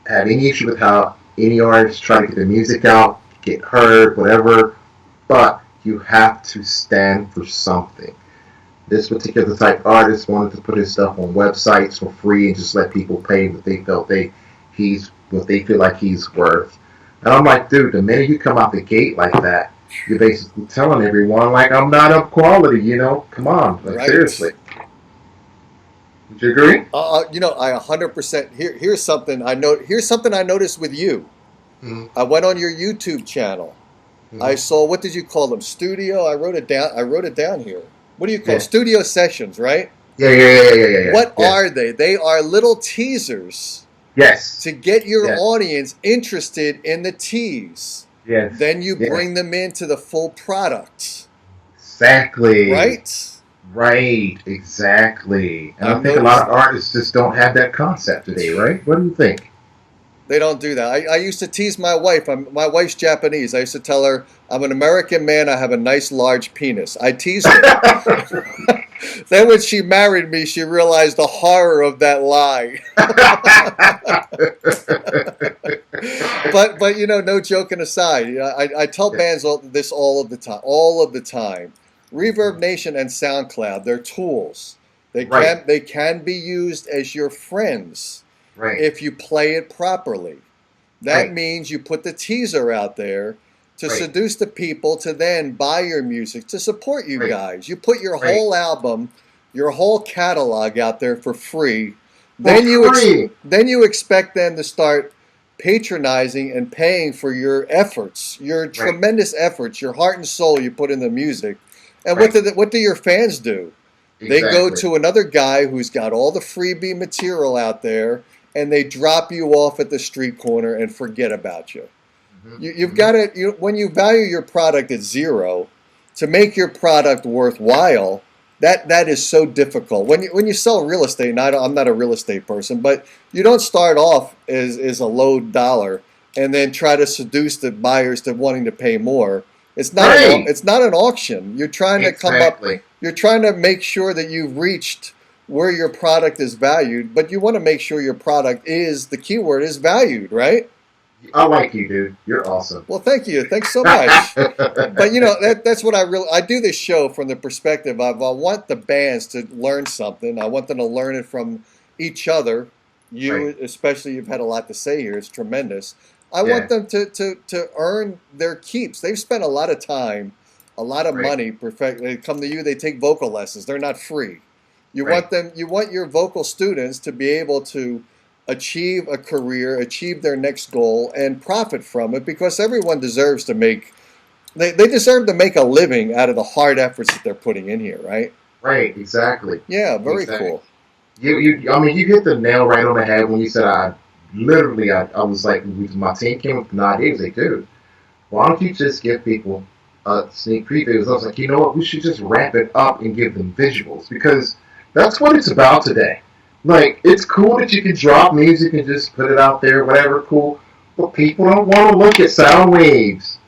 have any issue with how any artist try to get their music out, get heard, whatever, but you have to stand for something. This particular type of artist wanted to put his stuff on websites for free and just let people pay what they felt what they feel like he's worth. And I'm like, dude, the minute you come out the gate like that, you're basically telling everyone like I'm not of quality, Come on, seriously. Would you agree? I 100%. Here's something I know. Here's something I noticed with you. I went on your YouTube channel. I saw, what did you call them? Studio. I wrote it down here. What do you call studio sessions, right? Yeah. What are they? They are little teasers. Yes. To get your audience interested in the tease. Yes. Then you bring them into the full product. Exactly. Right, exactly. And I think a lot of artists just don't have that concept today, right? What do you think? They don't do that. I used to tease my wife. My wife's Japanese. I used to tell her, I'm an American man. I have a nice large penis. I teased her. Then when she married me, she realized the horror of that lie. But no joking aside, I tell bands this all of the time. Reverb Nation and SoundCloud, they're tools. They can be used as your friends if you play it properly. That means you put the teaser out there to seduce the people to then buy your music, to support you guys. You put your whole album, your whole catalog out there for free. Then you expect them to start patronizing and paying for your efforts, your tremendous efforts, your heart and soul you put in the music. And what do your fans do? They go to another guy who's got all the freebie material out there, and they drop you off at the street corner and forget about you. You've got to, when you value your product at zero, to make your product worthwhile, that is so difficult. When you sell real estate, and I'm not a real estate person, but you don't start off as a low dollar and then try to seduce the buyers to wanting to pay more. It's not an auction. You're trying to come up. You're trying to make sure that you've reached where your product is valued, but you want to make sure your product the keyword is valued, right? I like you, dude. You're awesome. Well, thank you. Thanks so much. But that's what I do this show from the perspective of I want the bands to learn something. I want them to learn it from each other. You especially, you've had a lot to say here. It's tremendous. I want them to earn their keeps. They've spent a lot of time, a a lot of Right. money. They come to you. They take vocal lessons. They're not free. You Right. want them. You want your vocal students to be able to achieve a career, achieve their next goal, and profit from it, because everyone deserves to make. They deserve to make a living out of the hard efforts that they're putting in here, right? Right, exactly. Yeah, very Exactly. cool. I mean, you hit the nail right on the head when you said, I was like, my team came up with an idea. I was like, dude, why don't you just give people sneak previews? I was like, you know what, we should just wrap it up and give them visuals, because that's what it's about today. Like, it's cool that you can drop music and just put it out there, whatever, cool, but people don't want to look at sound waves.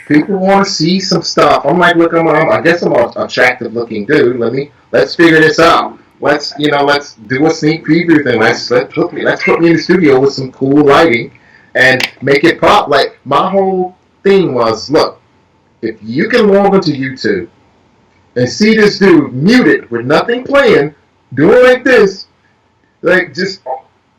People want to see some stuff. I'm like, look, I guess I'm an attractive looking dude. Let's figure this out. Let's do a sneak preview thing. Let's put me in the studio with some cool lighting and make it pop. Like, my whole thing was, look, if you can log into YouTube and see this dude muted with nothing playing, doing like this, like, just,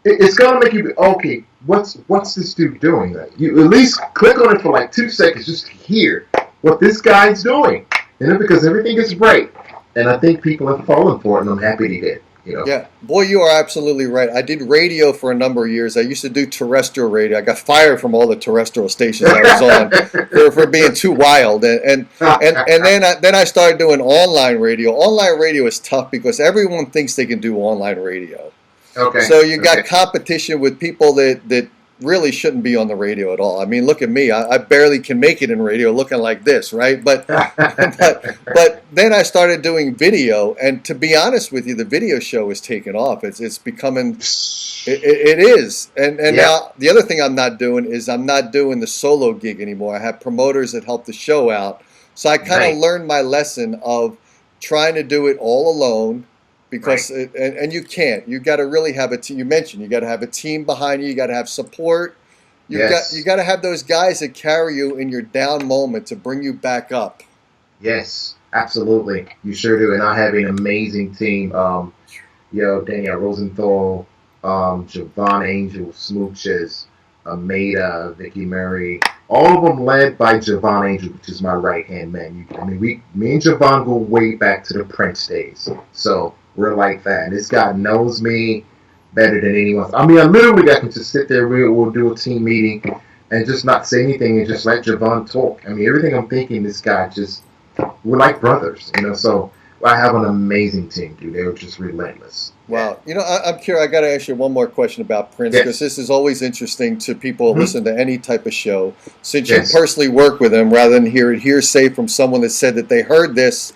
it's gonna make you be, okay, what's this dude doing? Like, you at least click on it for like 2 seconds just to hear what this guy's doing, because everything is right, and I think people have fallen for it, and I'm happy he did. Yeah, boy, you are absolutely right. I did radio for a number of years. I used to do terrestrial radio. I got fired from all the terrestrial stations I was on for being too wild, and then I started doing online radio. Online radio is tough because everyone thinks they can do online radio. Okay. So you got competition with people that really shouldn't be on the radio at all. I mean, look at me. I barely can make it in radio looking like this, right? But then I started doing video, and to be honest with you, the video show is taking off. It's becoming, it is. And now the other thing I'm not doing is I'm not doing the solo gig anymore. I have promoters that help the show out. So I kind of learned my lesson of trying to do it all alone. Because and you can't. You got to really have a team. You mentioned you got to have a team behind you. You got to have support. You got to have those guys that carry you in your down moment to bring you back up. Yes, absolutely. You sure do. And I have an amazing team. Danielle Rosenthal, Javon Angel, Smooches, Maida, Vicky Murray. All of them led by Javon Angel, which is my right hand man. Me and Javon go way back to the Prince days. So we're like that. And this guy knows me better than anyone. I mean, I literally got to just sit there. We'll do a team meeting and just not say anything and just let Javon talk. I mean, everything I'm thinking, this guy we're like brothers, So I have an amazing team, dude. They're just relentless. Wow. I'm curious. I got to ask you one more question about Prince, because this is always interesting to people who listen to any type of show. Since you personally work with him, rather than hear it hearsay from someone that said that they heard this,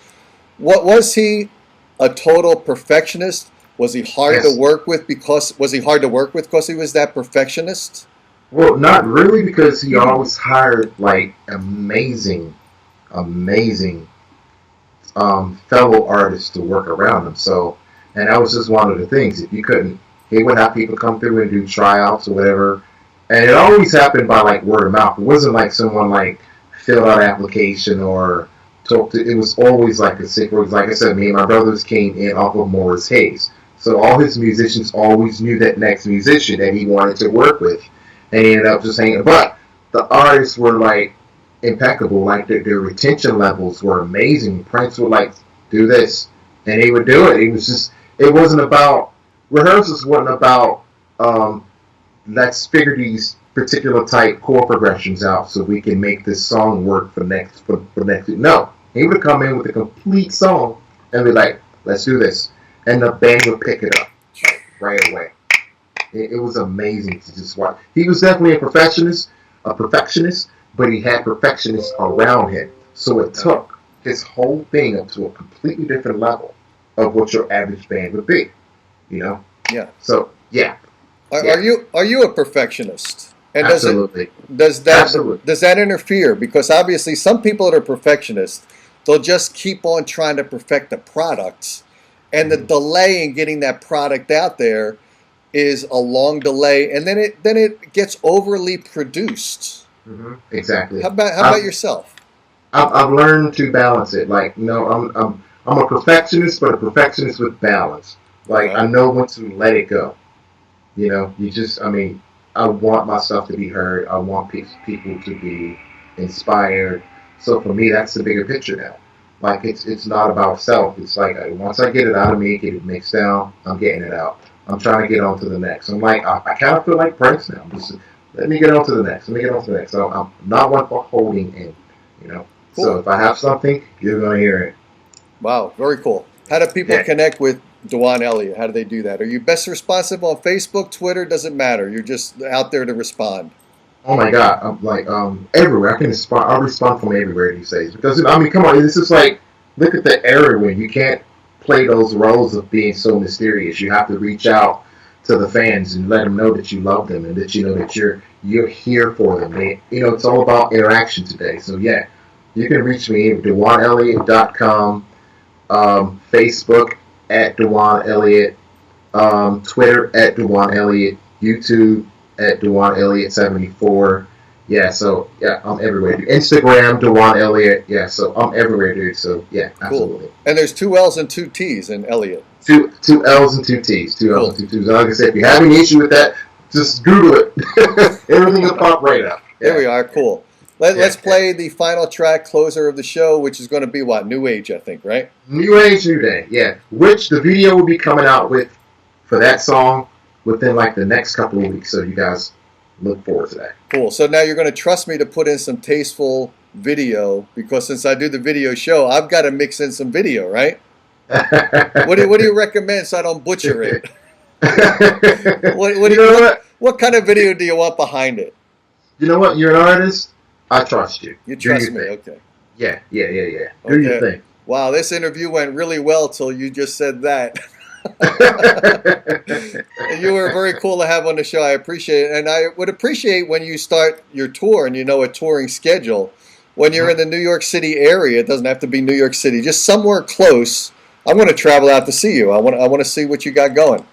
what was he? A total perfectionist? Was he hard to work with because he was that perfectionist? Well, not really, because he always hired like amazing fellow artists to work around him. So, and that was just one of the things. If you couldn't, he would have people come through and do tryouts or whatever. And it always happened by like word of mouth. It wasn't like someone like filled out an application or talked to. It was always like a sick work. Like I said, me and my brothers came in off of Morris Hayes. So all his musicians always knew that next musician that he wanted to work with. And he ended up just hanging. But the artists were like impeccable. Like their retention levels were amazing. Prince would like do this, and he would do it. It wasn't about rehearsals. Wasn't about let's figure these particular type chord progressions out so we can make this song work for next. No, he would come in with a complete song and be like, let's do this, and the band would pick it up right away. It was amazing to just watch. He was definitely a perfectionist, but he had perfectionists around him. So it took his whole thing up to a completely different level of what your average band would be. Yeah. So yeah. Are you a perfectionist? And absolutely. Does that interfere? Because obviously some people that are perfectionists, they'll just keep on trying to perfect the products, and the delay in getting that product out there is a long delay, and then it gets overly produced. Mm-hmm. Exactly. How about yourself? I've learned to balance it. Like, I'm a perfectionist, but a perfectionist with balance. Like, I know when to let it go. I want my stuff to be heard. I want people to be inspired. So for me, that's the bigger picture now. Like it's not about self. It's like once I get it out of me, get it mixed down, I'm getting it out. I'm trying to get on to the next. I'm like I kind of feel like Prince now. Just let me get on to the next. Let me get on to the next. So I'm not one for holding in, you know. Cool. So if I have something, you're gonna hear it. Wow, very cool. How do people connect with DuJuan Elliott? How do they do that? Are you best responsive on Facebook, Twitter? Doesn't matter. You're just out there to respond. Oh my God! I'm like everywhere. I can respond. I'll respond from everywhere these days because I mean, come on, this is like look at the era when you can't play those roles of being so mysterious. You have to reach out to the fans and let them know that you love them and that you know that you're here for them. It's all about interaction today. So yeah, you can reach me at DuJuanElliott.com, Facebook at DuJuan Elliott, Twitter at DuJuan Elliott, YouTube at DuJuan Elliott 74. Yeah, so yeah, I'm everywhere. Instagram, DuJuan Elliott. Yeah, so I'm everywhere, dude. So yeah, absolutely. Cool. And there's 2 L's and 2 T's in Elliott. Two L's and 2 T's. 2 L's and 2 T's. Like I said, if you have any issue with that, just Google it. Everything will pop right up. There we are. Cool. Let's play the final track, closer of the show, which is going to be what? New Age, I think, right? New Age, New Day. Yeah. Which the video will be coming out with for that song within like the next couple of weeks. So you guys look forward to that. Cool. So now you're going to trust me to put in some tasteful video because since I do the video show, I've got to mix in some video, right? What do you recommend so I don't butcher it? What kind of video do you want behind it? You know what? You're an artist. I trust you. You trust me, okay. Yeah. Do your thing. Wow, this interview went really well till you just said that. You were very cool to have on the show. I appreciate it. And I would appreciate when you start your tour and you know a touring schedule. When you're in the New York City area, it doesn't have to be New York City, just somewhere close. I'm going to travel out to see you. I want to see what you got going.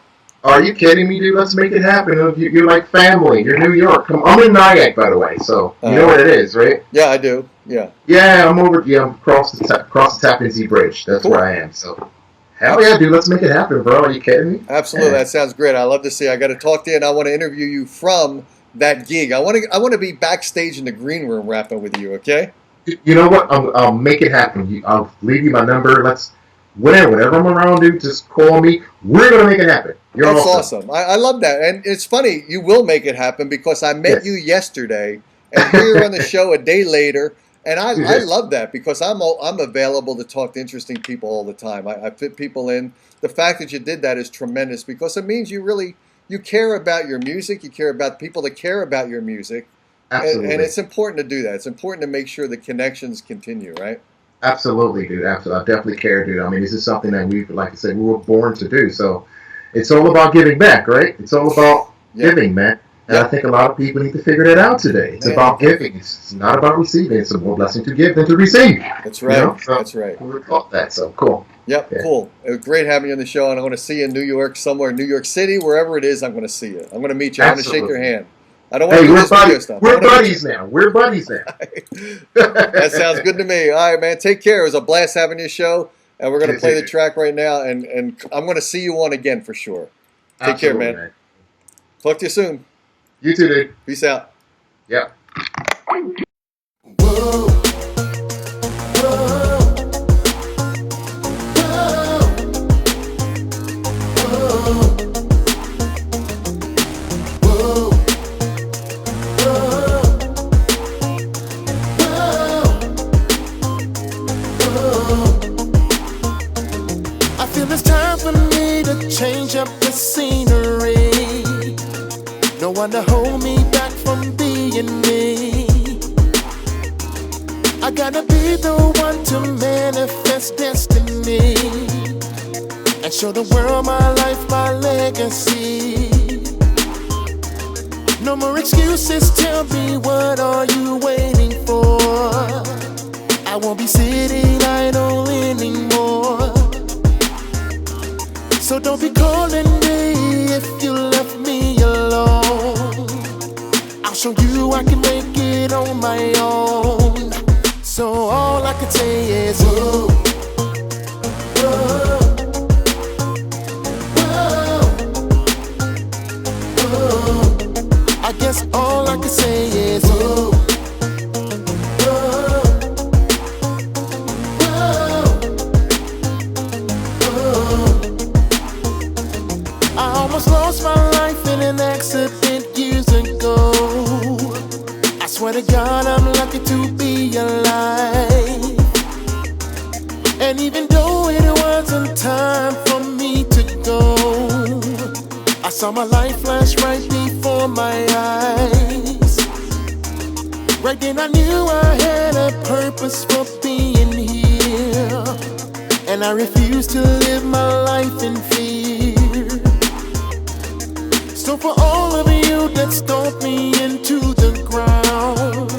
Are you kidding me, dude? Let's make it happen. You're like family. You're New York. I'm in Nyack, by the way, so you know what it is, right? Yeah, I do. Yeah. Yeah, I'm over. Yeah, I'm across the Tappan Zee Bridge. That's where I am. So, hell yeah, dude. Let's make it happen, bro. Are you kidding me? Absolutely. That sounds great. I love to see. I got to talk to you, and I want to interview you from that gig. I want to be backstage in the green room rapping with you. Okay. You know what? I'll make it happen. I'll leave you my number. Whenever I'm around, dude, just call me. We're going to make it happen. That's awesome. I love that. And it's funny, you will make it happen because I met you yesterday, and here you're on the show a day later. And I love that because I'm available to talk to interesting people all the time. I fit people in. The fact that you did that is tremendous because it means you care about your music. You care about people that care about your music. Absolutely. And it's important to do that. It's important to make sure the connections continue, right? Absolutely, dude. Absolutely. I definitely care, dude. I mean, this is something that like I said, we were born to do. So it's all about giving back, right? It's all about giving, man. And I think a lot of people need to figure that out today. It's about giving. It's not about receiving. It's a more blessing to give than to receive. That's right. You know? So that's right. We were taught that, so cool. Yep, cool. It was great having you on the show, and I'm going to see you in New York, somewhere in New York City, wherever it is, I'm going to see you. I'm going to meet you. I'm going to shake your hand. I don't want to do this video stuff. We're buddies now. We're buddies now. That sounds good to me. All right, man. Take care. It was a blast having your show, and we're going to play the track right now, and I'm going to see you on again for sure. Take care, man. Talk to you soon. You too, dude. Peace out. Yeah. Whoa. I feel it's time for me to change up the scenery. No one to hold me back from being me. I gotta be the one to manifest destiny and show the world my life, my legacy. No more excuses, tell me what are you waiting for? I won't be sitting idle anymore. So don't be calling me if you left me alone. I'll show you I can make it on my own. So all I can say is whoa, whoa, whoa, whoa. I guess all I can say is whoa, whoa, knew it wasn't time for me to go. I saw my life flash right before my eyes. Right then I knew I had a purpose for being here, and I refused to live my life in fear. So for all of you that stomped me into the ground,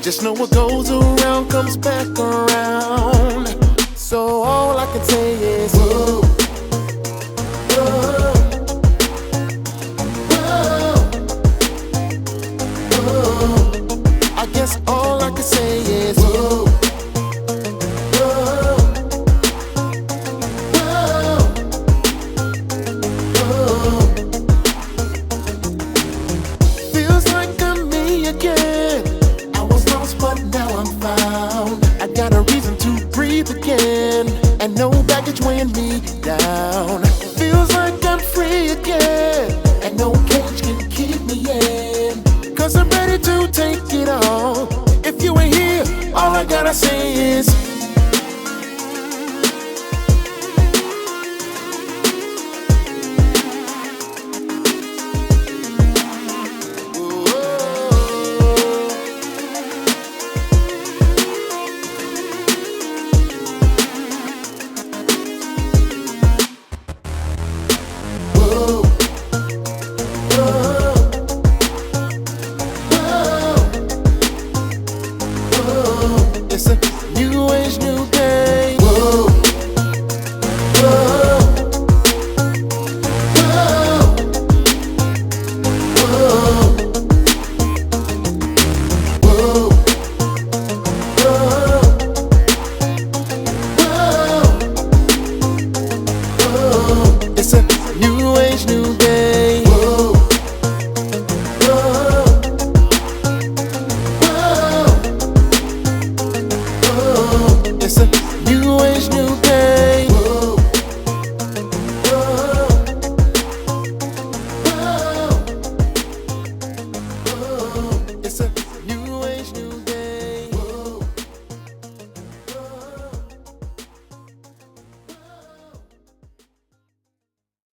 just know what goes around comes back around. So all I can say is whoa, whoa, whoa, whoa. I guess all I can say is whoa, whoa, whoa, whoa. Feels like I'm me again. I was lost but now I'm found. I got a reason to breathe again, and no baggage weighing me down. Feels like I'm free again, and no cage can keep me in. Cause I'm ready to take it all. If you ain't here, all I gotta say is it's a new age, new day. Whoa, whoa, whoa, whoa, whoa, whoa, whoa. It's a